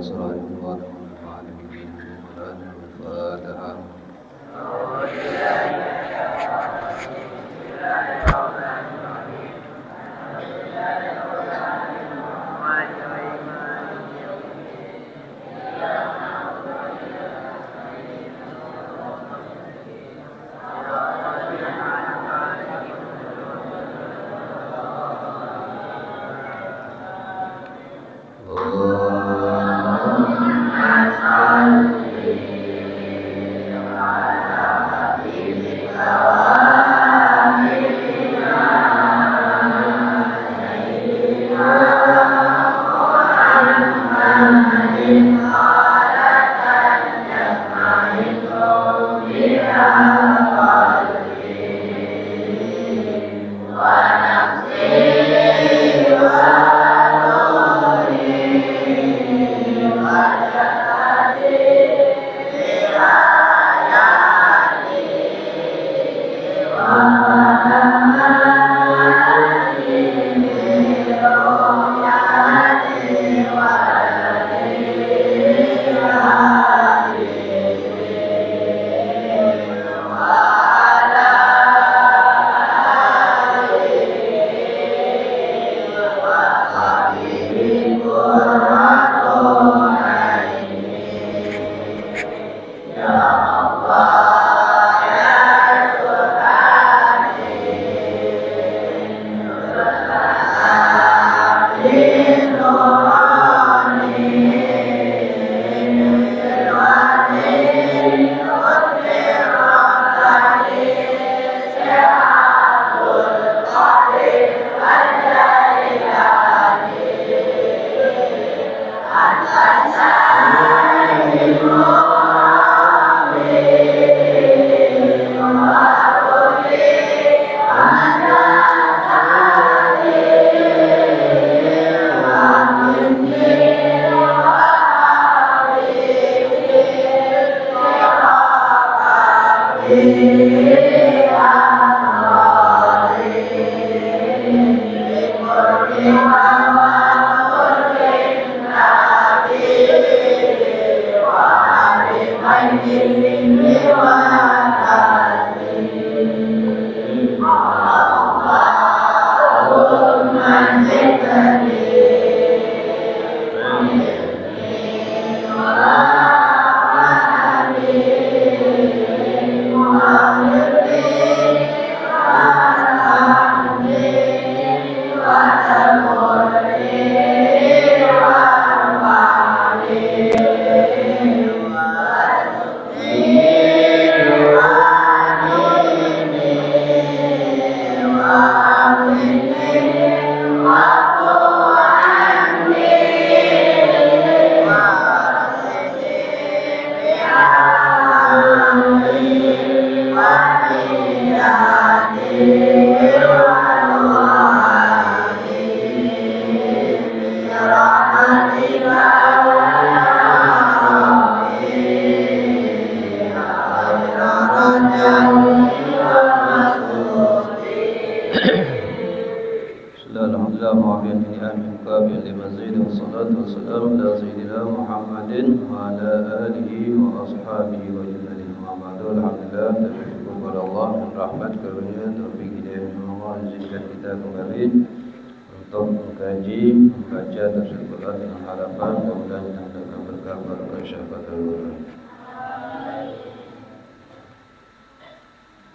وأسرار الوالد والعالمين والآن والفاتحة.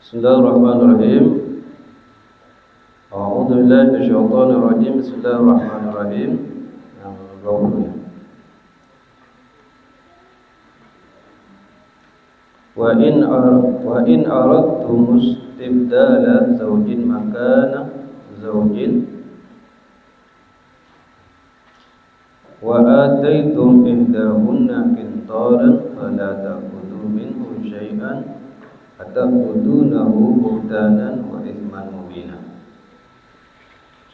Bismillahirrahmanirrahim. A'udzubillahi minasyaitonir rajim. Bismillahirrahmanirrahim. Wa in aradtum istibdala zawjin makana zawjin wa ataitum ihdahunna qintaran fala ta'khudhu minhu syai'an ataqudunahu buhtanan wa ithman mubina.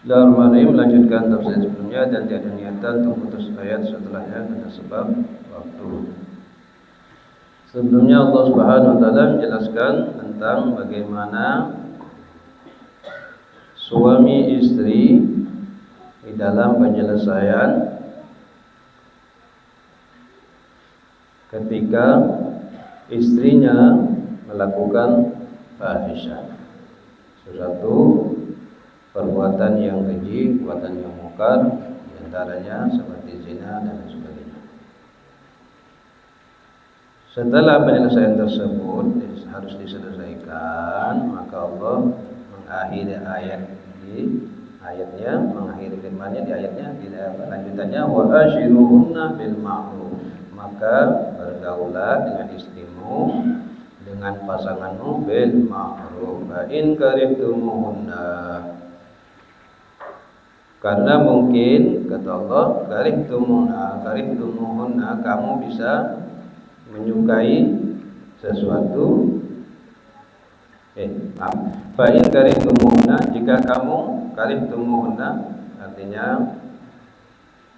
Bismillahirrahmanirrahim. Melanjutkan tafsir sebelumnya dan tiada niatan untuk putus ayat setelahnya karena sebab waktu. Sebelumnya Allah Subhanahu wa taala menjelaskan tentang bagaimana suami istri di dalam penyelesaian ketika istrinya melakukan fahisyah, sesuatu perbuatan yang keji, perbuatan yang mungkar, diantaranya seperti zina dan sebagainya. Setelah penyelesaian tersebut harus diselesaikan, maka Allah mengakhiri mengakhiri firman-Nya di ayatnya, di lanjutannya, wa ashiruhunna bil ma'ruf, maka bergaulah dengan istrimu, dengan pasanganmu bil ma'ruf. Fa in karihtumuhunna, karena mungkin kata Allah, karihtumuhunna, kamu bisa menyukai sesuatu. Fa in karihtumuhunna, jika kamu karihtumuhunna artinya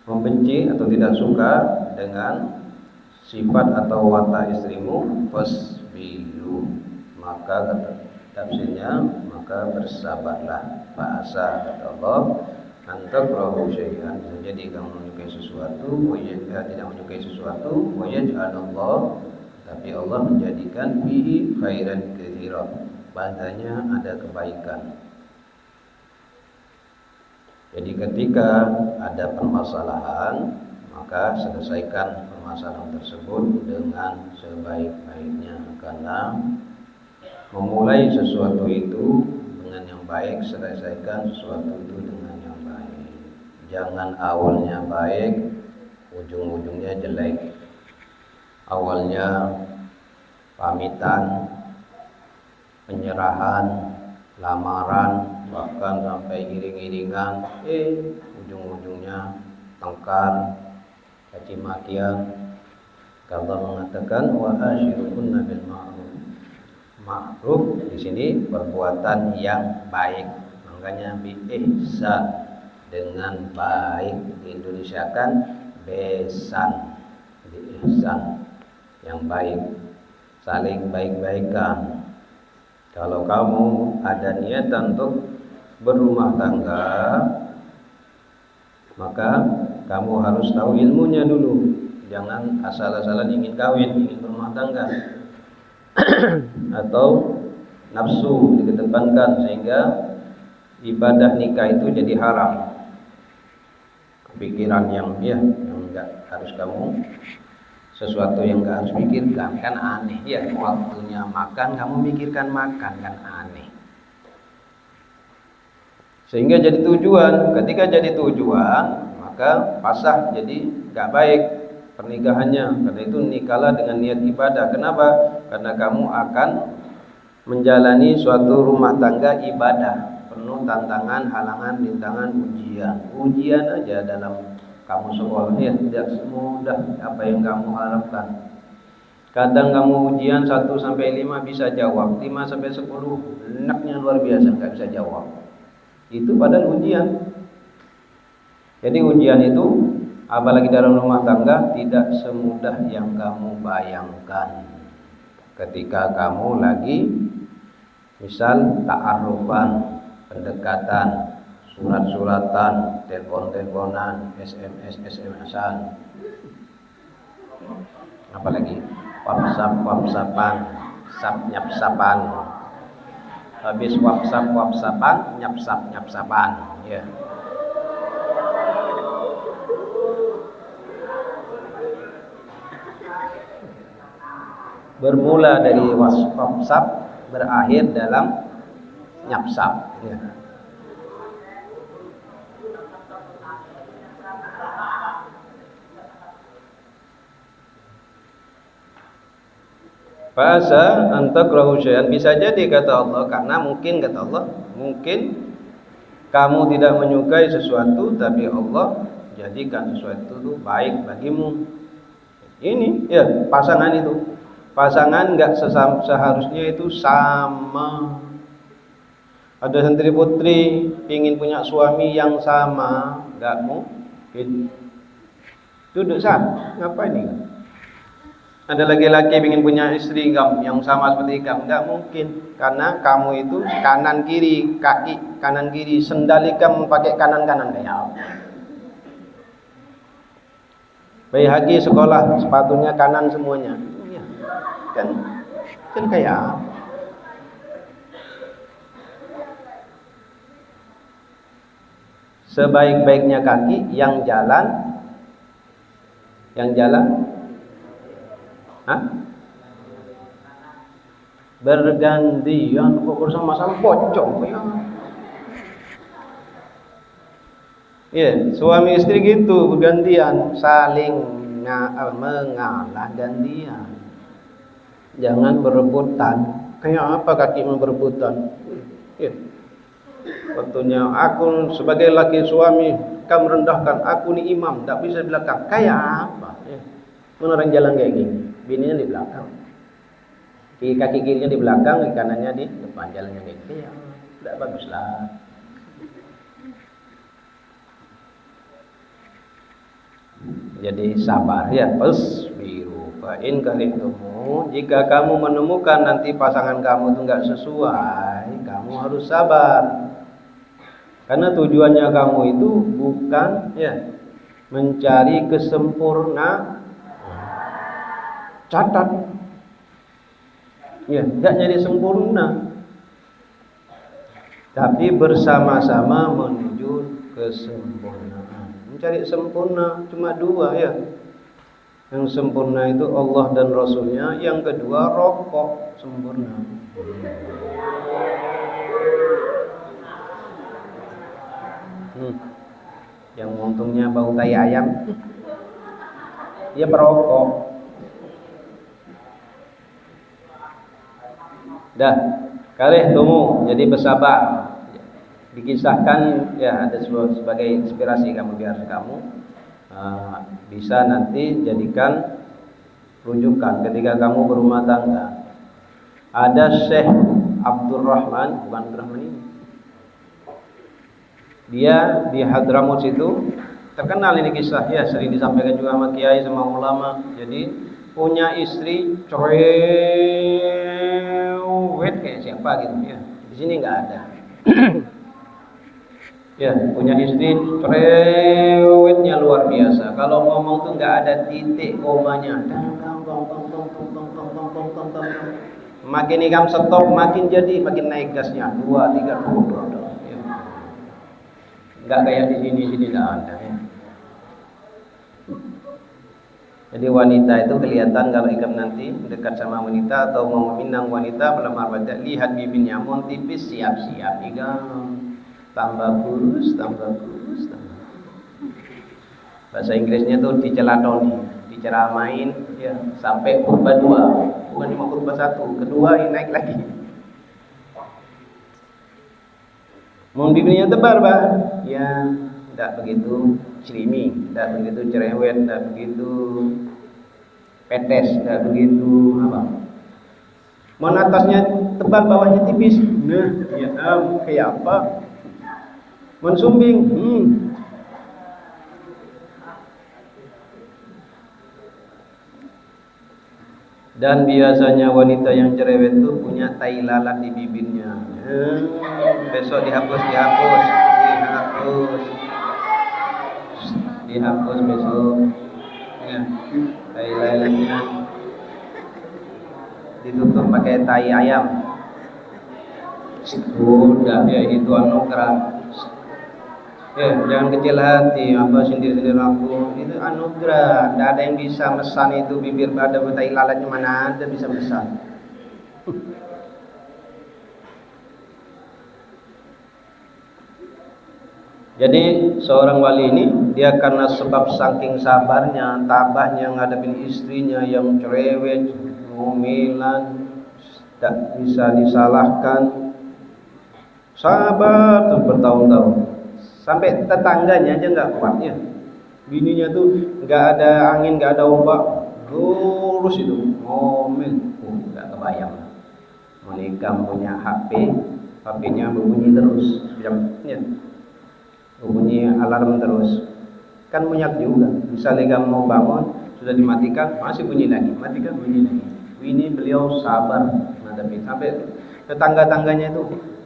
membenci atau tidak suka dengan sifat atau watak istrimu, fasbiru, maka kata tafsirnya, maka bersabarlah. Bahasa kata Allah, antakrahu syai'an, bisa jadi kamu menyukai sesuatu, tidak menyukai sesuatu, wa yaj'alallah, tapi Allah menjadikan fihi khairan katsira, padanya ada kebaikan. Jadi ketika ada permasalahan, maka selesaikan permasalahan tersebut dengan sebaik-baiknya, karena memulai sesuatu itu dengan yang baik, selesaikan sesuatu itu dengan yang baik. Jangan awalnya baik, ujung-ujungnya jelek. Awalnya pamitan, penyerahan, lamaran, bahkan sampai iring-iringan, ujung-ujungnya tengkar, caci makian. Allah mengatakan wa ashiruhunna bil ma'ruf. Ma'ruf di sini perbuatan yang baik, makanya bi ihsan, dengan baik, diindonesiakan besan, bi ihsan, yang baik, saling baik-baikan. Kalau kamu ada niatan untuk berumah tangga, maka kamu harus tahu ilmunya dulu. Jangan asal-asalan ingin kawin, ingin berumah tangga atau nafsu dikedepankan sehingga ibadah nikah itu jadi haram. Pikiran yang enggak harus kamu, sesuatu yang enggak harus pikirkan, kan aneh ya. Waktunya makan kamu mikirkan makan, kan aneh. Sehingga jadi tujuan. Ketika jadi tujuan, maka pasah jadi enggak baik pernikahannya. Karena itu nikahlah dengan niat ibadah. Kenapa? Karena kamu akan menjalani suatu rumah tangga ibadah, penuh tantangan, halangan, rintangan, ujian aja dalam kamu sekolah ya, tidak semudah apa yang kamu harapkan. Kadang kamu ujian 1 sampai 5 bisa jawab, 5 sampai 10 enaknya luar biasa nggak bisa jawab. Itu padahal ujian. Jadi ujian itu apalagi dalam rumah tangga tidak semudah yang kamu bayangkan. Ketika kamu lagi misal ta'arufan, pendekatan, surat-suratan, telepon-teleponan, SMS-an, apalagi WhatsApp-WhatsAppan, nyap-nyapan. Habis WhatsApp-WhatsAppan, nyap-nyapan, ya. Bermula dari WhatsApp, berakhir dalam nyapsap, ya. Fasa antakrahu syai'an, bisa jadi kata Allah, karena mungkin kata Allah, mungkin kamu tidak menyukai sesuatu, tapi Allah jadikan sesuatu itu baik bagimu. Ini ya pasangan itu. Pasangan enggak seharusnya itu sama. Ada santri putri ingin punya suami yang sama, enggak mungkin. Duduk sana, ngapain ini? Ada laki-laki ingin punya istri yang sama seperti kamu, enggak mungkin. Karena kamu itu kanan kiri, kaki kanan kiri, sendal kamu pakai kanan kayak apa? Baihaqi sekolah sepatunya kanan semuanya. Iya. Kan kayak apa? Sebaik-baiknya kaki yang jalan Hah? Bergantian kok bersama-sama pocong ya. Iya, suami istri gitu bergantian, saling mengalah gantian. Jangan berebutan. Kayak apa kaki mau berebutan? Iya. Waktunya aku sebagai laki suami, kamu rendahkan, aku nih imam, tak bisa di belakang. Kayak apa? Iya. Orang jalan kayak gini, bininya di belakang. Kaki kirinya di belakang, kanannya di depan, jalannya kayak gitu. Ya, tidak baguslah. Jadi sabar ya, fasbiru fa in karihtumu. Jika kamu menemukan nanti pasangan kamu itu enggak sesuai, kamu harus sabar. Karena tujuannya kamu itu bukan ya mencari kesempurnaan. Catat. Ya, enggak nyari sempurna. Tapi bersama-sama menuju kesempurnaan. Mencari sempurna cuma dua ya. Yang sempurna itu Allah dan Rasulnya. Yang kedua rokok sempurna. Yang untungnya bau tai ayam, dia perokok. Dah, kalih tumu jadi bersabar. Dikisahkan ya ada sebagai inspirasi kamu biar kamu bisa nanti jadikan rujukan ketika kamu berumah tangga. Ada Syekh Abdurrahman, bukan Abdurrahman ini. Dia di Hadramut situ terkenal ini kisah ya, sering disampaikan juga sama kiai sama ulama. Jadi punya istri cerewet kayak siapa gitu ya. Di sini nggak ada. Ya, punya istri cerewetnya luar biasa. Kalau ngomong tuh nggak ada titik komanya. Makin ikam stop, makin naik gasnya. 2, 3, 2. Ya. Nggak kayak di sini nggak ada. Ya. Jadi wanita itu kelihatan kalau ikam nanti dekat sama wanita atau mau meminang wanita melamar wanita, lihat bibirnya mau tipis siap-siap ikam. Tambah kurus. Bahasa Inggrisnya tuh dicelatoni, diceramain ya sampai khutbah 2, bukan cuma khutbah 1, kedua ini naik lagi. Mau bibirnya tebal, Pak? Ya, tidak begitu creamy, tidak begitu cerewet, tidak begitu petes, tidak begitu apa. Mau atasnya tebal, bawahnya tipis. Nah, ya kayak apa? Mensumbing. Dan biasanya wanita yang cerewet itu punya tai lalat di bibirnya. Besok dihapus besok. Ya, tai lalatnya ditutup pakai tai ayam. Udah ya itu anugerah. Ya, jangan kecil hati, apa sindir-sindir aku. Itu anugerah. Tidak ada yang bisa mesan itu bibir pada tai lalatnya, mana ada bisa mesan. Jadi seorang wali ini dia karena sebab saking sabarnya, tabahnya ngadepin istrinya yang cerewet, ngomelan, tak bisa disalahkan. Sabar tuh bertahun-tahun. Sampai tetangganya aja nggak kuatnya. Bininya tuh nggak ada angin, nggak ada ombak, lurus itu ngomel. Nggak kebayang. Menikah punya HP-nya berbunyi terus, jamnya berbunyi alarm terus. Kan banyak juga. Misalnya kamu mau bangun sudah dimatikan, masih bunyi lagi, matikan bunyi lagi. Ini beliau sabar menghadapi sampai tetangga-tangganya itu.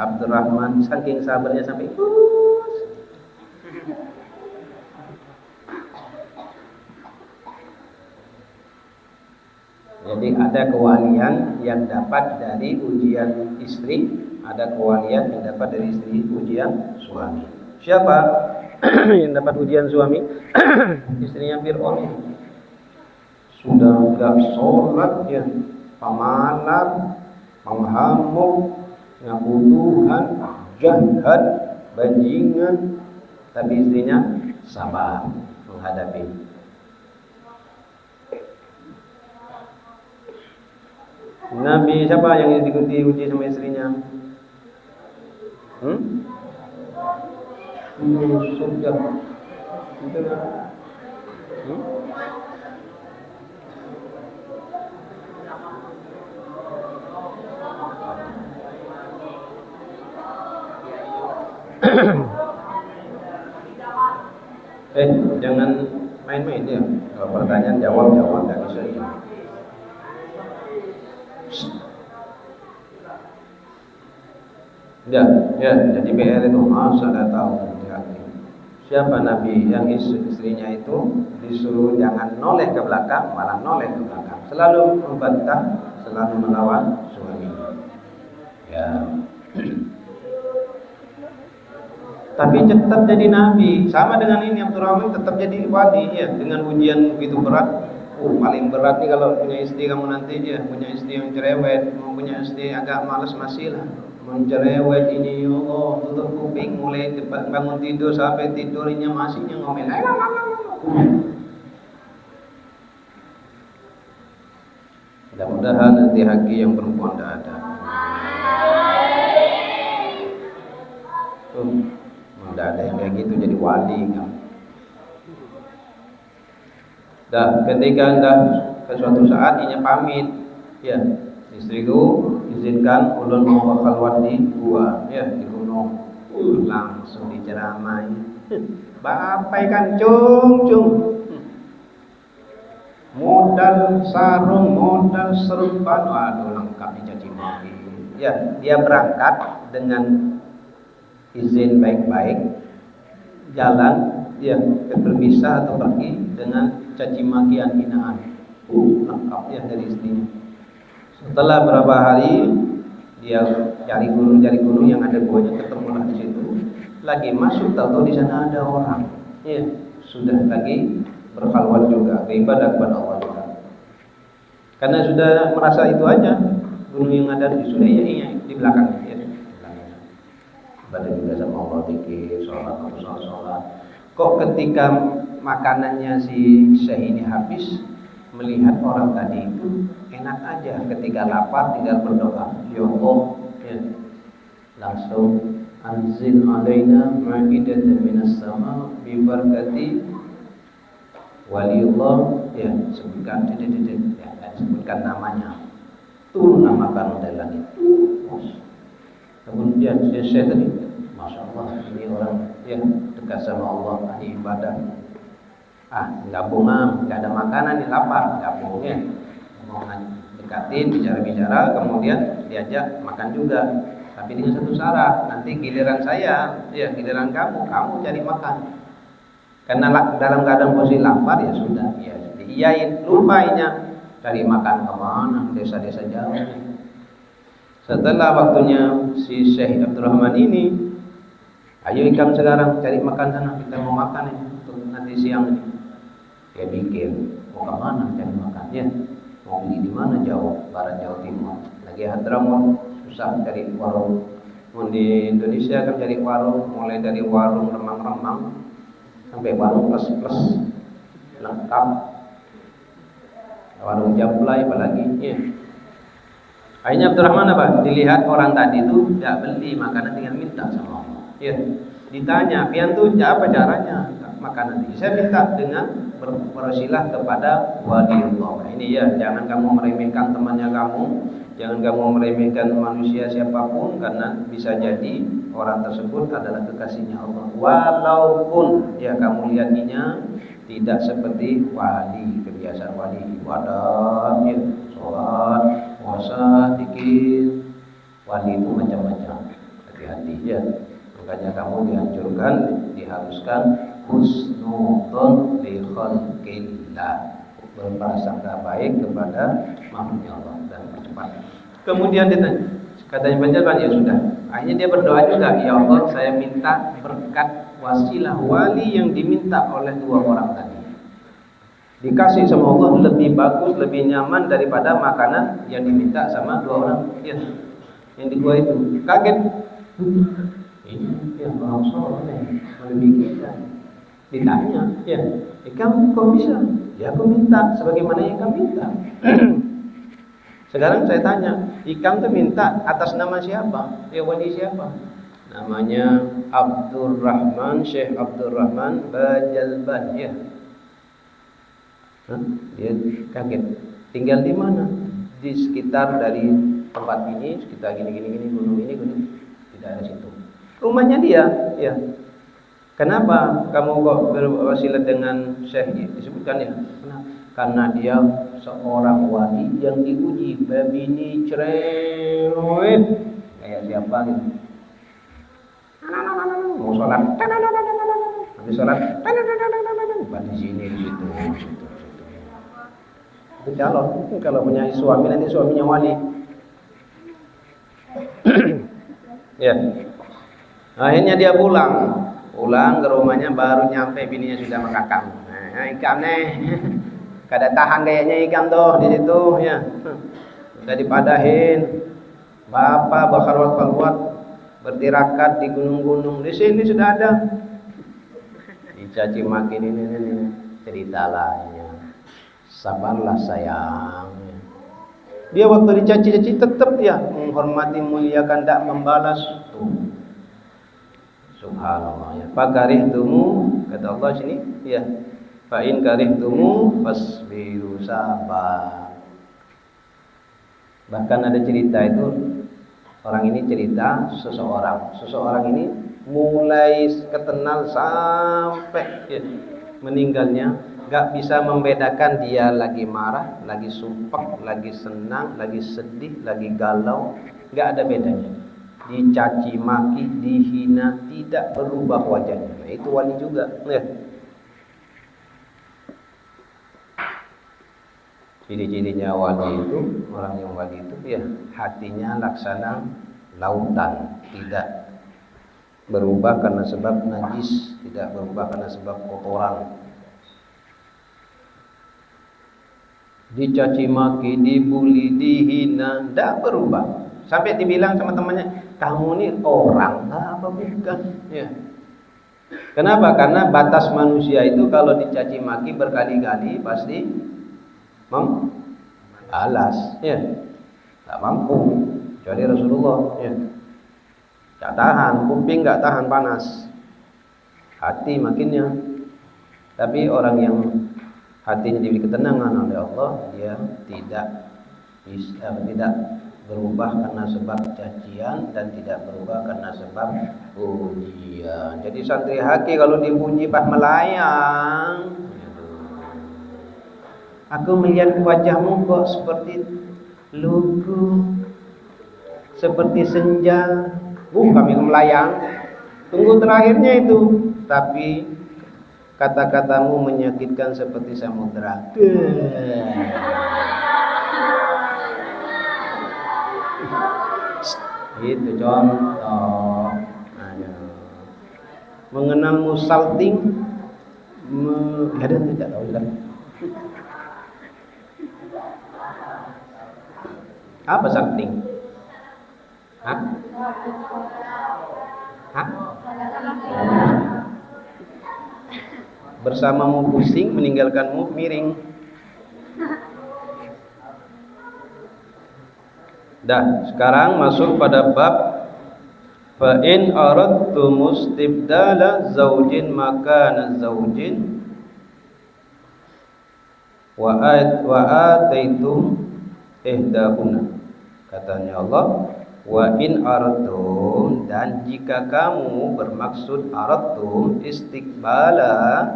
Abdurrahman saking sabarnya sampai Jadi ada kewalian yang dapat dari ujian istri, ada kewalian yang dapat dari istri ujian suami. Siapa yang dapat ujian suami? Istrinya Fir'aun. Sudah enggak sholat ya, pemalas, penghamuk, ngaku Tuhan, jahat, bajingan, tapi istrinya sabar menghadapi. Nabi siapa yang diuji sama istrinya? Yusuf ya. Itu kan? Jangan main-main ya. Kalau pertanyaan jawab nggak bisa ya. Ya, jadi PR itu masa ada tahu siapa Nabi yang istrinya itu disuruh jangan noleh ke belakang, malah noleh ke belakang, selalu membantah, selalu melawan suami. Ya. Tapi tetap jadi Nabi, sama dengan ini Abdurrahman tetap jadi wali ya, dengan ujian begitu berat. Paling berat nih kalau punya istri kamu nanti ya, punya istri yang cerewet, mau punya istri agak malas masih lah. Mencerewet ini, ya Allah, tutup kuping mulai bangun tidur sampai tidurnya masihnya ngomel. Mudah-mudahan nanti haki yang perempuan tidak ada. Tidak ada yang kayak gitu jadi wali kan. Ketika dah ke suatu saat inya pamit, ya istriku izinkan ulun mau khalwat di gua, ya di gunung. Langsung diceramai. Bapai kan cung. Modal sarung, modal serban, waduh lengkap dicaci maki. Ya, dia berangkat dengan izin baik-baik, jalan dia berpisah atau pergi dengan caci makian hinaan. Lengkap ya dari istrinya. Setelah berapa hari dia cari gunung yang ada buahnya, ketemulah di situ. Lagi masuk tahu di sana ada orang. Ya, sudah lagi berkhalwat juga, beribadah kepada Allah juga. Karena sudah merasa itu aja gunung yang ada di sudah ya di belakang ya. Ibadah juga sama Allah, zikir, sholat. Kok ketika makanannya si Syekh ini habis, melihat orang tadi itu enak aja, ketika lapar tinggal berdoa, ya Allah, ya. Langsung anzil alaina ma'idatan minas sama bi barakati waliullah, ya sebutkan sebutkan namanya, turun nama dari langit. Kemudian Syekh tadi, masya Allah, ini orang ya dekat sama Allah, ahli ibadah. Gabung nggak ada makanan nih, lapar, gabung ya, mau dekatin, bicara, kemudian diajak makan juga, tapi dengan satu syarat, nanti giliran saya, ya giliran kamu cari makan. Karena dalam keadaan posisi lapar ya sudah, ya diiyain, lupainya cari makan kemana, desa-desa jauh. Setelah waktunya si Syekh Abdurrahman ini, ayo ikam sekarang cari makan sana, kita mau makan ya untuk nanti siang ini. Dia pikir, mau kemana cari makan ya? Mau beli di mana? Jauh, barat, jauh, timur. Lagi Hadramaut, susah cari warung. Mau di Indonesia kan cari warung, mulai dari warung remang-remang sampai warung plus lengkap, warung jablay apalagi ya. Akhirnya Abdurrahman apa? Dilihat orang tadi itu tidak beli makanan, tinggal minta sama Allah. Ya, ditanya, pian tuh apa caranya makanan ini? Saya minta dengan berwasilah kepada waliullah. Ini ya, jangan kamu meremehkan temannya kamu, jangan kamu meremehkan manusia siapapun, karena bisa jadi orang tersebut adalah kekasihnya Allah. Walaupun ya kamu lihatinya tidak seperti wali, kebiasaan wali ibadah, ya, sholat, puasa, zikir. Wali itu macam-macam, hati-hati ya. Makanya kamu diharuskan husnudzon li khalqillah. berprasangka baik kepada makhluknya Allah dan percepat. Kemudian ditanya, katanya penjelasan, ya sudah. Akhirnya dia berdoa juga, ya Allah saya minta berkat wasilah wali yang diminta oleh dua orang tadi. Dikasih sama Allah lebih bagus, lebih nyaman daripada makanan yang diminta sama dua orang. Ya, yang di gua itu kaget. Ini ya orang soleh lebih kita. Ditanya, ya, kamu kok bisa? Ya aku minta sebagaimana yang kamu minta. Sekarang saya tanya, Ikam tuh minta atas nama siapa? Ya wali siapa? Namanya Abdurrahman, Syekh Abdurrahman Bajalban, ya. Dia kaget. Tinggal di mana? Di sekitar dari tempat ini, sekitar gini, gunung ini. Tidak ada situ. Rumahnya dia, ya. Kenapa kamu kok berwasilah dengan Syekh disebutkan ya? Karena dia seorang wali yang diuji babini cerewet kayak siapa gitu. Mau sholat, habis sholat, di sini di situ. Itu calon. Kalau punya suami nanti suaminya wali. Ya. Akhirnya dia pulang ke rumahnya, baru nyampe bininya sudah mengakam. Nah, Ikam nih. Kada tahan kayaknya Ikam tuh di situ ya. Udah dipadahin. Bapak berkharwat-kharwat bertirakat di gunung-gunung. Di sini sudah ada. Dicaci maki ini cerita lainnya. Sabarlah sayang. Dia waktu dicaci-caci tetap dia menghormati, muliakan, tidak membalas. Subhanallah ya. Fakarihtumu, kata Allah sini ya. Fa in karihtumu fasbiru, sabar. Bahkan ada cerita itu, orang ini cerita seseorang ini mulai kenal sampai ya, meninggalnya gak bisa membedakan dia lagi marah, lagi sumpah, lagi senang, lagi sedih, lagi galau, gak ada bedanya. Dicaci maki, dihina, tidak berubah wajahnya. Nah, itu wali juga ya. Ciri-cirinya wali itu, orang yang wali itu ya hatinya laksana lautan, tidak berubah karena sebab najis, tidak berubah karena sebab kotoran. Dicaci maki, dibuli, dihina, tidak berubah. Sampai dibilang sama temannya, kamu ini orang apa bukan? Ya. Kenapa? Karena batas manusia itu kalau dicaci maki berkali-kali pasti membalas, ya. Tak mampu. Kecuali Rasulullah, ya. Tak tahan, kuping tak tahan panas, hati makinnya. Tapi orang yang hatinya diberi ketenangan oleh Allah, dia tidak berubah karena sebab cacian dan tidak berubah karena sebab pujian. Jadi santri haki kalau dipuji pas melayang, aku melihat wajahmu kok seperti lugu, seperti senja. Kami melayang. Tunggu terakhirnya itu. Tapi kata-katamu menyakitkan seperti samudera. Itu contoh. Mengenalmu salting, ada tidak tahu sudah. Apa salting? Hah? Bersamamu pusing, meninggalkanmu miring. Dah, sekarang masuk pada bab fa in aradtum istibdala zaujin makana zaujin wa ataitum ihdahuna. Katanya Allah, wa in aradtum, dan jika kamu bermaksud aradtum istiqbala,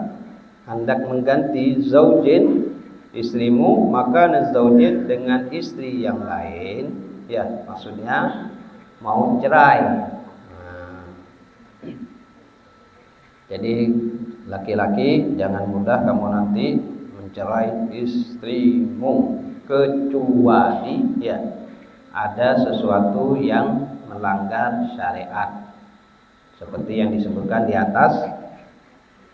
hendak mengganti zaujin, istrimu, maka zaujin, dengan istri yang lain, ya maksudnya mau cerai. Jadi laki-laki jangan mudah kamu nanti mencerai istrimu, kecuali ya ada sesuatu yang melanggar syariat seperti yang disebutkan di atas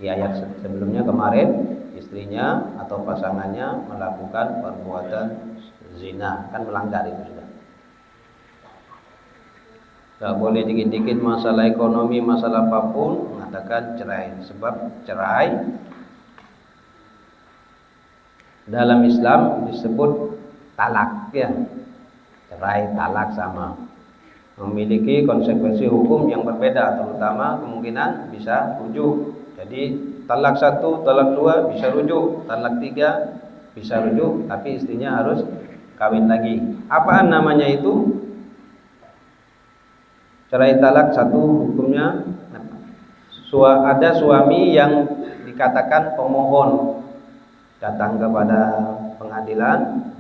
di ayat sebelumnya kemarin, istrinya atau pasangannya melakukan perbuatan zina, kan melanggar itu sudah. Gak boleh dikit-dikit masalah ekonomi, masalah apapun mengatakan cerai, sebab cerai dalam Islam disebut talak ya. Cerai talak sama, memiliki konsekuensi hukum yang berbeda, terutama kemungkinan bisa rujuk. Jadi talak 1, talak 2 bisa rujuk, talak 3 bisa rujuk, tapi istrinya harus kawin lagi. Apaan namanya itu? Cerai talak 1 hukumnya ada suami yang dikatakan pemohon, datang kepada pengadilan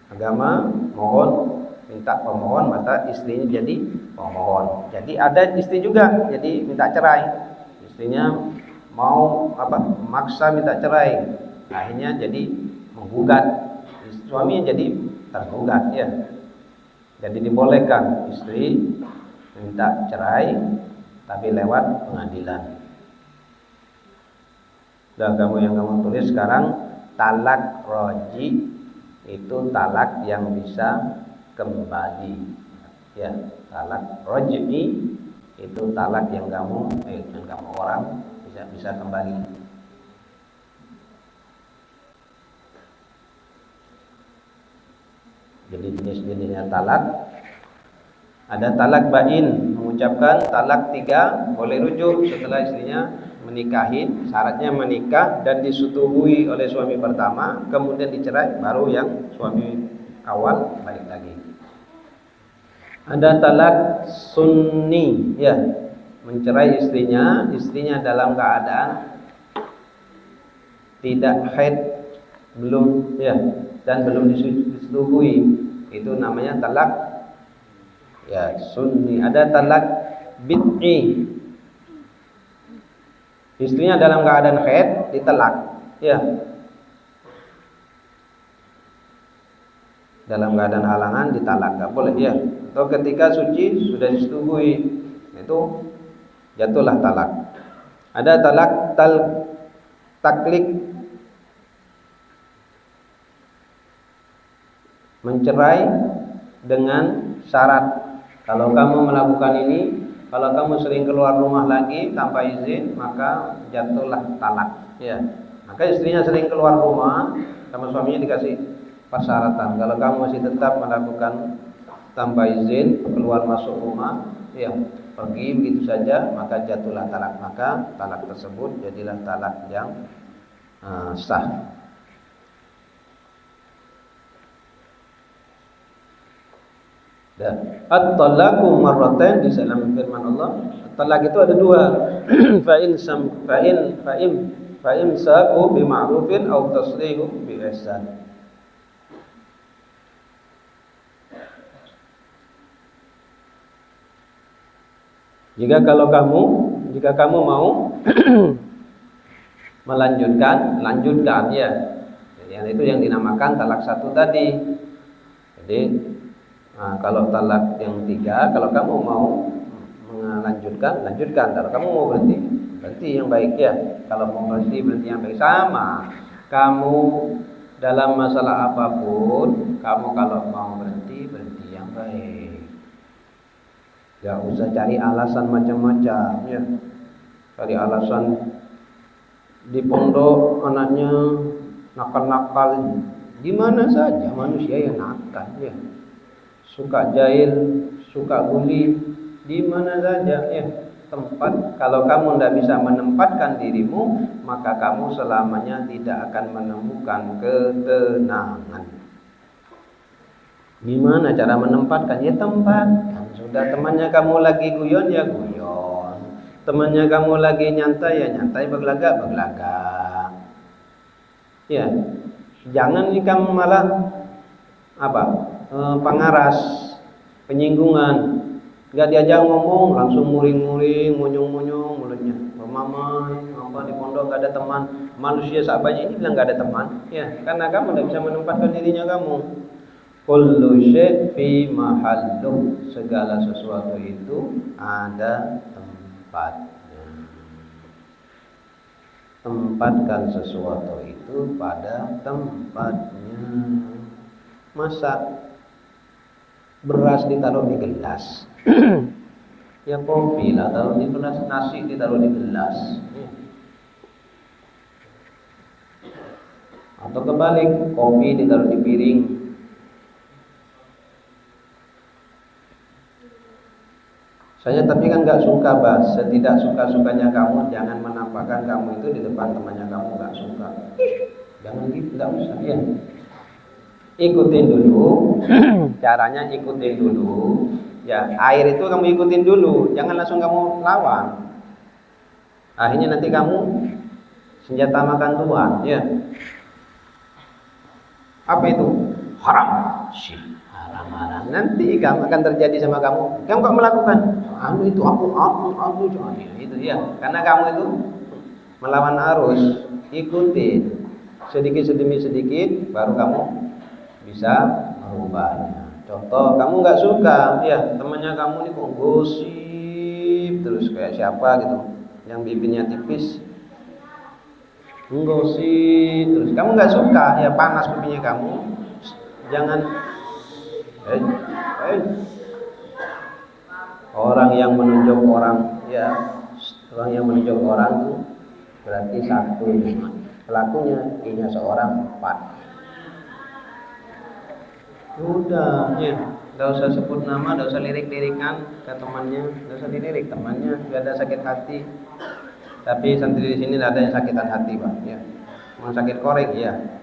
agama, mohon, minta pemohon, maka istrinya jadi pemohon. Jadi ada istri juga jadi minta cerai, istrinya mau maksa minta cerai, akhirnya jadi menggugat, suaminya jadi tergugat ya. Jadi dibolehkan istri minta cerai tapi lewat pengadilan. Dan kamu yang kamu tulis sekarang, talak roji itu talak yang bisa kembali ya. Talak roji itu talak yang kamu orang bisa kembali. Jadi jenis-jenisnya talak, ada talak bain, mengucapkan talak 3 boleh rujuk setelah istrinya menikahi, syaratnya menikah dan disetubuhi oleh suami pertama, kemudian dicerai, baru yang suami awal balik lagi. Ada talak sunni ya, mencerai istrinya dalam keadaan tidak haid, belum ya, dan belum disetubuhi, itu namanya talak ya sunni. Ada talak bid'i, istrinya dalam keadaan haid ditelak ya, dalam keadaan halangan ditalak, nggak boleh ya. Atau ketika suci sudah disetubuhi, itu jatuhlah talak. Ada talak taklik, mencerai dengan syarat, kalau kamu melakukan ini, kalau kamu sering keluar rumah lagi tanpa izin, maka jatuhlah talak ya. Maka istrinya sering keluar rumah, sama suaminya dikasih persyaratan, kalau kamu masih tetap melakukan tanpa izin keluar masuk rumah ya, pergi begitu saja, maka jatuhlah talak. Maka talak tersebut jadilah talak yang sah. Dan at-talaqu marratain, di dalam firman Allah, talak itu ada 2. fa in saqu bi ma'rufin aw tasrihu bi ihsan. Jika kamu mau melanjutkan, lanjutkan ya. Jadi itu yang dinamakan talak 1 tadi. Jadi kalau talak yang 3, kalau kamu mau melanjutkan, lanjutkan. Kalau kamu mau berhenti yang baik ya. Kalau mau berhenti yang baik. Sama, kamu dalam masalah apapun, kamu kalau mau berhenti yang baik. Gak usah cari alasan macam-macam ya. Cari alasan di pondok anaknya nakal-nakal, di mana saja manusia yang nakal ya. Suka jahil, suka bully, di mana saja ya. Tempat, kalau kamu tidak bisa menempatkan dirimu, maka kamu selamanya tidak akan menemukan ketenangan. Gimana cara menempatkan? Ya tempatkan. Sudah, temannya kamu lagi guyon ya guyon, temannya kamu lagi nyantai ya nyantai, berlagak ya. Jangan kamu malah pengaras, penyinggungan Nggak diajak ngomong, langsung muring-muring, munyung-munyung mulutnya. Mama, apa di pondok nggak ada teman. Manusia sahabatnya ini bilang nggak ada teman, ya, karena kamu nggak bisa menempatkan dirinya kamu. Kullu syai' fi mahalluh, segala sesuatu itu ada tempatnya. Tempatkan sesuatu itu pada tempatnya. Masa beras ditaruh di gelas? Ya kopi lah taruh di gelas, nasi ditaruh di gelas. Atau kebalik, kopi ditaruh di piring. Saya tapi kan nggak suka, Bas. Setidak suka-sukanya kamu, jangan menampakkan kamu itu di depan temannya kamu nggak suka. Jangan gitu, nggak usah ya. Ikutin dulu, caranya ikutin dulu. Ya, air itu kamu ikutin dulu, jangan langsung kamu lawan. Akhirnya nanti kamu senjata makan tuan, ya. Apa itu? Haram. Haram. Nanti kamu akan terjadi sama kamu. Kamu kok melakukan? Anu itu aku itu ya. Karena kamu itu melawan arus, ikutin sedikit demi sedikit, baru kamu bisa merubahnya. Contoh, kamu nggak suka, ya temannya kamu ini kok gosip terus kayak siapa gitu, yang bibirnya tipis, gosip terus. Kamu nggak suka, ya panas pipinya kamu. Jangan, orang yang menunjuk orang, ya orang yang menunjuk orang itu berarti satu, pelakunya ini seorang empat. Udah, ya, nggak usah sebut nama, nggak usah lirik-lirikan ke temannya, nggak usah dilirik temannya, nggak ada sakit hati. Tapi santri di sini ada yang sakitan hati, Pak. Ya, mau sakit korek, ya.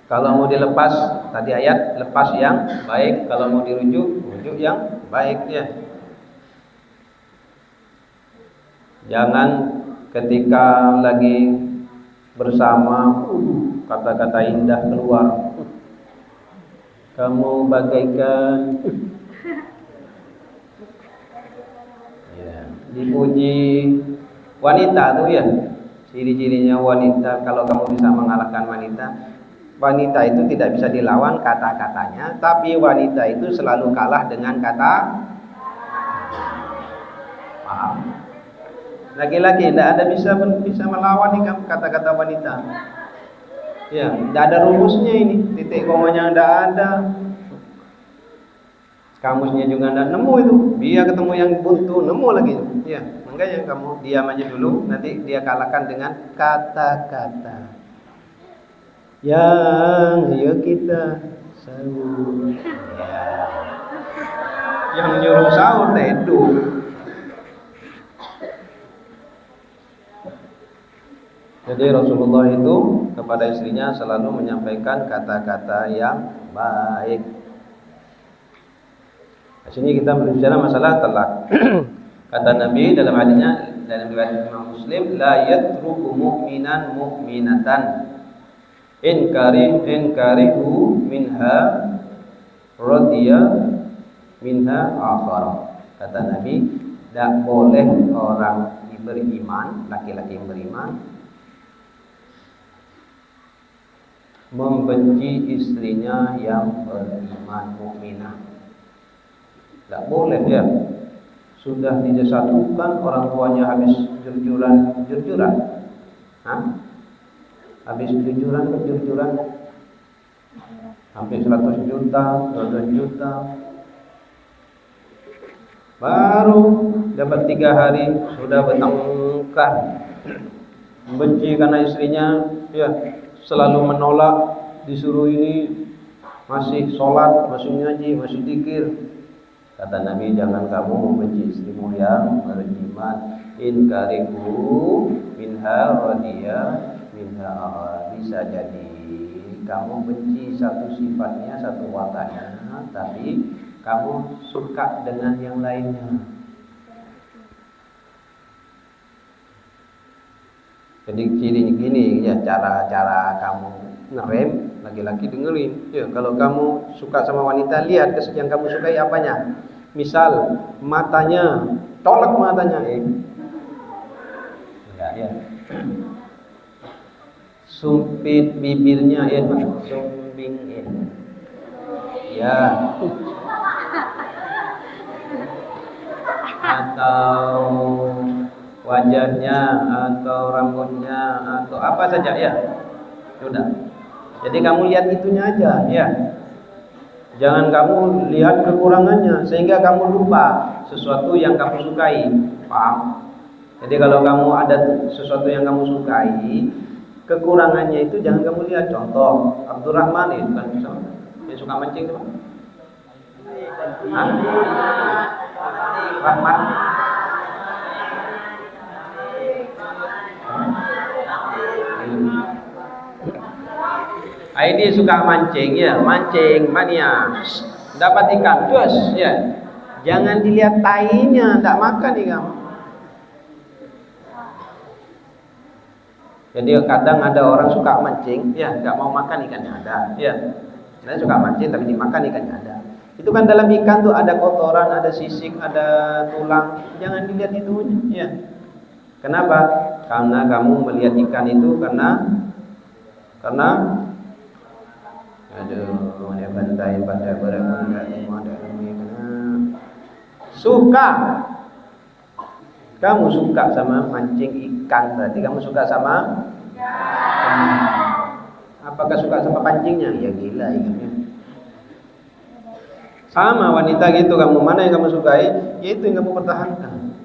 Kalau mau dilepas, tadi ayat lepas yang baik. Kalau mau dirujuk, rujuk yang baik, ya. Jangan ketika lagi bersama kata-kata indah keluar, kamu bagaikan, ya, dipuji wanita tuh, ya. Ciri-cirinya wanita, kalau kamu bisa mengalahkan wanita. Wanita itu tidak bisa dilawan kata-katanya, tapi wanita itu selalu kalah dengan kata. Paham? Laki-laki tidak ada bisa melawan nih kata-kata wanita. Ya, tidak ada rumusnya ini, titik komanya tidak ada, kamusnya juga tidak nemu itu. Dia ketemu yang buntu, nemu lagi. Ya, makanya kamu diam aja dulu, nanti dia kalahkan dengan kata-kata yang ya kita sahur, ya. Yang nyuruh sahur teduh. Jadi Rasulullah itu kepada istrinya selalu menyampaikan kata-kata yang baik. Di sini kita berbicara masalah talak. Kata Nabi dalam hadisnya, dalam riwayat Imam Muslim, la yatruku mu'minan mu'minatan in karihu minha radiya minha akhar. Kata Nabi, tidak boleh orang beriman, laki-laki yang beriman, membenci istrinya yang beriman mukminah. Tidak boleh, ya. Sudah disatukan, orang tuanya habis jurjuran, habis jurjuran, hampir 100 juta, 200 juta, baru dapat 3 hari sudah bertengkar, membenci karena istrinya, ya, selalu menolak, disuruh ini masih sholat, masih ngaji, masih zikir. Kata Nabi, jangan kamu membenci istrimu yang beriman. In karihu minha radiya minha. Bisa jadi kamu benci satu sifatnya, satu wataknya, tapi kamu suka dengan yang lainnya. Jadi ciri gini ya, cara kamu ngerem, laki-laki dengerin. Ya, kalau kamu suka sama wanita, lihat yang kamu sukai apanya. Misal matanya, tolak matanya, enggak ya. Sumpit bibirnya, sumbing, ya. Atau wajahnya, atau rambutnya, atau apa saja ya. Sudah. Jadi kamu lihat itunya aja, ya. Jangan kamu lihat kekurangannya sehingga kamu lupa sesuatu yang kamu sukai. Paham? Jadi kalau kamu ada sesuatu yang kamu sukai, kekurangannya itu jangan kamu lihat. Contoh, Abdurrahman itu kan yang suka mancing tuh. Rahmat. Dia suka mancing ya, mancing mania. Dapat ikan, terus ya. Jangan dilihat tainya, tak makan nih kamu. Jadi kadang ada orang suka mancing, ya nggak mau makan ikannya ada, ya. Dia suka mancing tapi dimakan ikannya ada. Itu kan dalam ikan tuh ada kotoran, ada sisik, ada tulang. Jangan dilihat itu, ya. Kenapa? Karena kamu melihat ikan itu karena aduh, ada bantai pada berangkat suka. Kamu suka sama mancing ikan, berarti kamu suka sama apakah suka sama pancingnya? Ya gila ikannya. Sama wanita gitu, kamu mana yang kamu sukai, ya itu yang kamu pertahankan.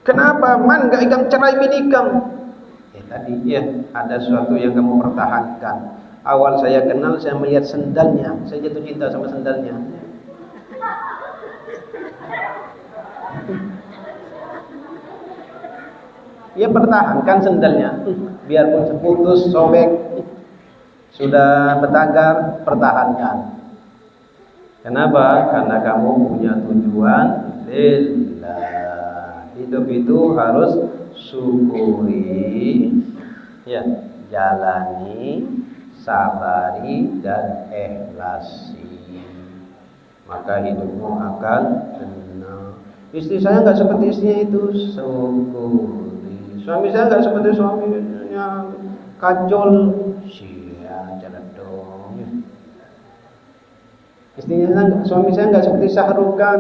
Kenapa man gak ikam cerai binikam? Ya tadi ya ada sesuatu yang kamu pertahankan. Awal saya kenal, saya melihat sendalnya, saya jatuh cinta sama sendalnya. Ya pertahankan sendalnya, biarpun seputus, sobek, sudah bertagar, pertahankan. Kenapa? Karena kamu punya tujuan lillah. Hidup itu harus syukuri, ya, jalani, sabari dan ikhlasi, maka hidupmu akan tenang. Istri saya nggak seperti istrinya itu, syukuri. Suami saya nggak seperti suaminya, kacol, sia jalan dong. Suami saya nggak seperti Sahrukan.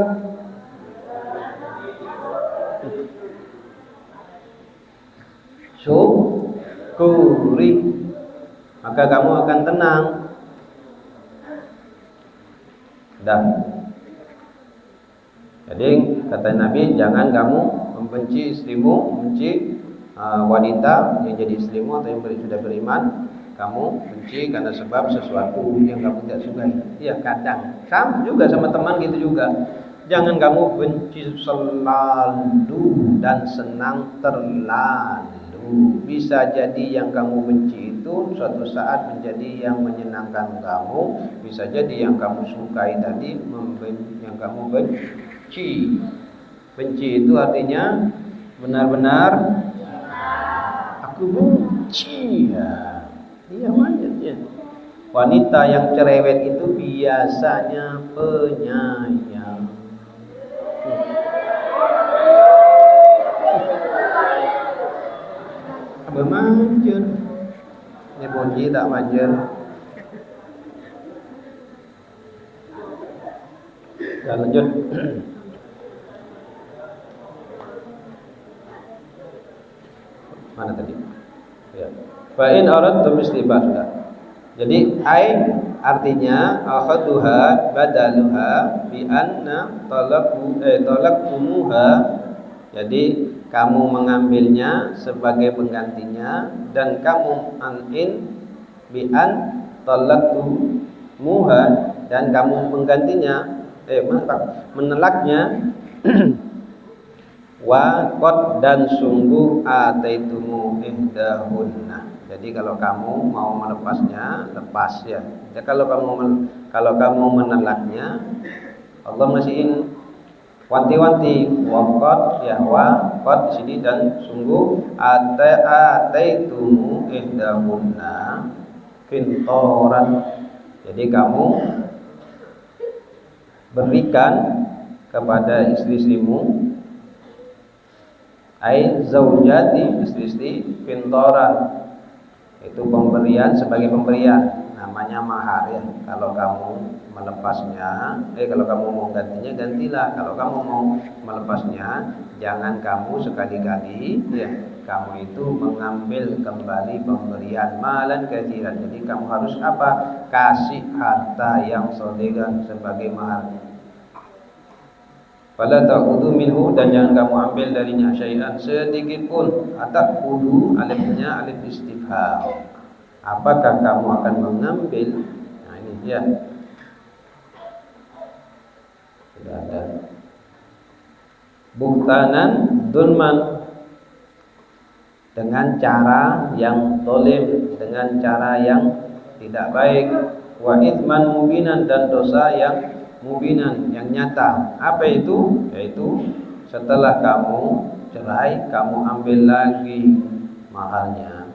Syukuri, maka kamu akan tenang. Dan jadi kata Nabi, jangan kamu membenci istrimu, membenci wanita yang jadi istrimu atau yang sudah beriman, kamu benci karena sebab sesuatu yang kamu tidak sukai. Iya kadang sama juga sama teman gitu juga. Jangan kamu benci selalu dan senang terlalu. Bisa jadi yang kamu benci itu suatu saat menjadi yang menyenangkan kamu. Bisa jadi yang kamu sukai tadi yang kamu benci. Benci itu artinya benar-benar aku benci ya. Iya banyak ya. Wanita yang cerewet itu biasanya penyayang. Manjur, ini bunyi tak manjur. Dan lanjut. Mana tadi? Ya. Fa'in aradtum istibah sudah. Jadi artinya akhaduha badaluha bi anna talaqumuha. Jadi kamu mengambilnya sebagai penggantinya dan kamu bi an talaqumuha dan kamu menggantinya menelaknya wa qad dan sungguh ataitumu ihdahunna. Jadi kalau kamu mau melepasnya, lepas ya. Ya kalau kamu menelaknya, Allah masihin wanti-wanti waqad ya wa qad di sini dan sungguh ataitumu ihdahunna qintaran. Jadi kamu berikan kepada istri-istrimu, ai zaujati, istri-istri, qintaran, itu pemberian sebagai pemberian, namanya mahar ya. Kalau kamu melepasnya, kalau kamu mau gantinya gantilah. Kalau kamu mau melepasnya, jangan kamu sekali-kali ya, kamu itu mengambil kembali pemberian malan katsiran. Jadi kamu harus apa? Kasih harta yang sodegan sebagai mahar. Fala ta'khudhu minhu, dan jangan kamu ambil darinya syai'an sedikit pun. Atakhudhu, alifnya alif istifham. Apakah kamu akan mengambil? Nah ini dia. Sudah ada. Buhtanan dunman, dengan cara yang dolim, dengan cara yang tidak baik. Wa itsman mubinan, dan dosa yang mubinan, yang nyata. Apa itu? Yaitu setelah kamu cerai, kamu ambil lagi maharnya.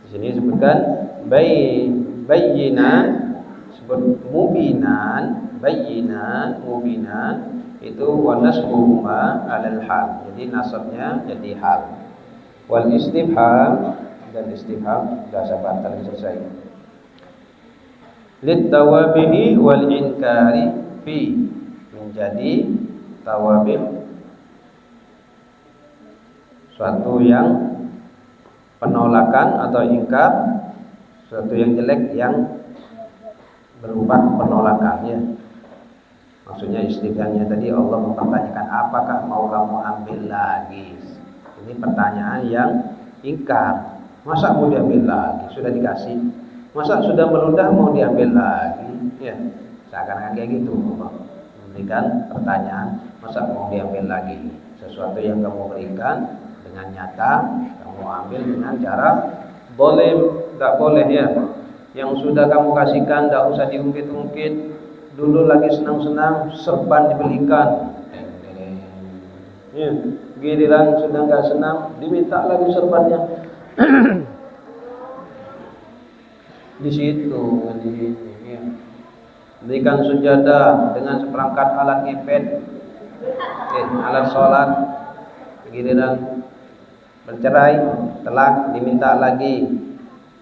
Di sini disebutkan bayyinan, sebut mubinan, bayyinan, mubinan itu wa nasbuhuma alal hal. Jadi nasabnya jadi hal. Wal istifham, dan istifham sudah sahabat tadi selesai. Lit tawabihi wal inkari fi, menjadi tawabih suatu yang penolakan atau ingkar, suatu yang jelek yang berupa penolakan ya. Maksudnya istifhamnya tadi Allah mempertanyakan, apakah mau kamu ambil lagi? Ini pertanyaan yang ingkar. Masa mau diambil lagi? Sudah dikasih. Masa sudah meludah mau diambil lagi? Ya, seakan-akan kayak gitu. Memberikan pertanyaan, masa mau diambil lagi? Sesuatu yang kamu berikan dengan nyata, kamu ambil dengan cara boleh, tidak boleh ya. Yang sudah kamu kasihkan tidak usah diungkit-ungkit. Dulu lagi senang-senang, serban dibelikan. Ya, giliran sudah nggak senang, diminta lagi serbannya. Di situ, di sini. Ya. Berikan sujadah dengan seperangkat alat ngepet, alat sholat. Giliran bercerai, telak, diminta lagi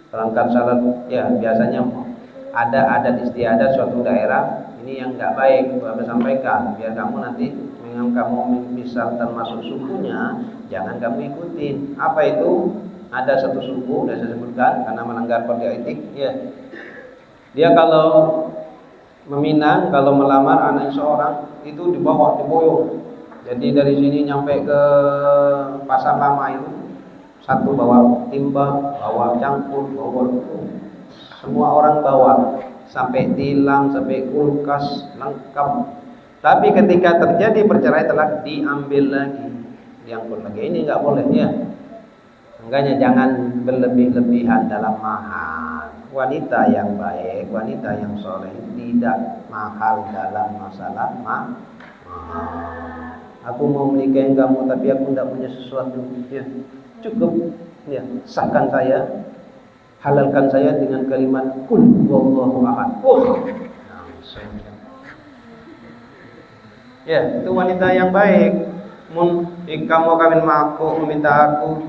perangkat sholat. Ya, biasanya ada adat istiadat suatu daerah ini yang nggak baik, Bapak sampaikan biar kamu nanti, yang kamu misal termasuk sukunya, jangan kamu ikutin. Apa itu? Ada satu suku, sudah saya sebutkan, karena melanggar kode etik ya. Dia kalau meminang, kalau melamar anak seorang itu dibawa, diboyong. Jadi dari sini nyampe ke pasar lama itu, satu bawa timba, bawa cangkul, bawa semua orang bawa, sampai tilam, sampai kulkas, lengkap. Tapi ketika terjadi perceraian telak, diambil lagi, diangkut lagi. Ini nggak boleh ya. Makanya jangan berlebih-lebihan dalam mahar. Wanita yang baik, wanita yang soleh tidak mahal dalam masalah mahar. Aku mau menikahi kamu tapi aku tidak punya sesuatu. Ya, cukup. Ya, sahkan saya, halalkan saya dengan kalimat kul huwallahu ahad. Ya, itu wanita yang baik. Kamu kawin sama aku, meminta aku,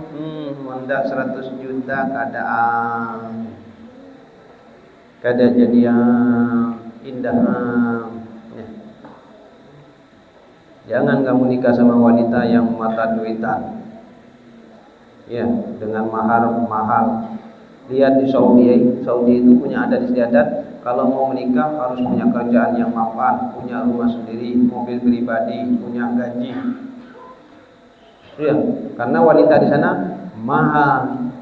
mendak 100 juta keadaan. Kada jadi yang indah. Ya. Jangan kamu nikah sama wanita yang mata duitan. Ya, dengan mahar mahal. Lihat di Saudi itu punya adat istiadat, kalau mau menikah harus punya kerjaan yang mapan, punya rumah sendiri, mobil pribadi, punya gaji. Ya, karena wanita di sana mahal.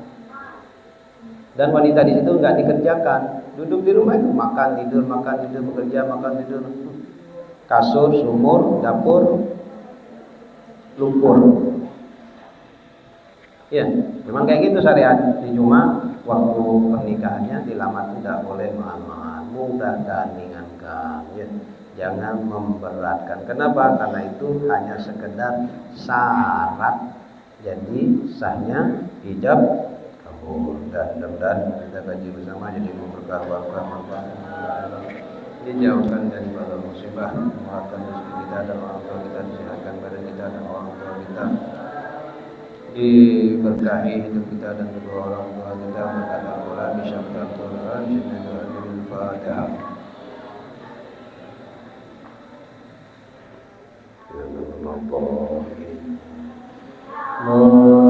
Dan wanita di situ nggak dikerjakan, duduk di rumah itu makan tidur, bekerja, makan tidur. Kasur, sumur, dapur, lumpur. Ya, memang kayak gitu syariat. Cuma waktu pernikahannya dilamar tidak boleh mahal-mahal, mudahkan, ringankan. Ya, jangan memberatkan. Kenapa? Karena itu hanya sekedar syarat. Jadi sahnya ijab Dan mudah-mudahan kita kaji bersama jadi berkah barokah manfaat. Dijauhkan dari bala musibah, murahkan rezeki kita dan orang tua kita, disehatkan badan kita dan orang tua kita, diberkahi hidup kita dan kedua orang tua kita, berkat Al-Quran, bisyafat Al-Quran, bismillahirrahmanirrahim, Fatihah. Allah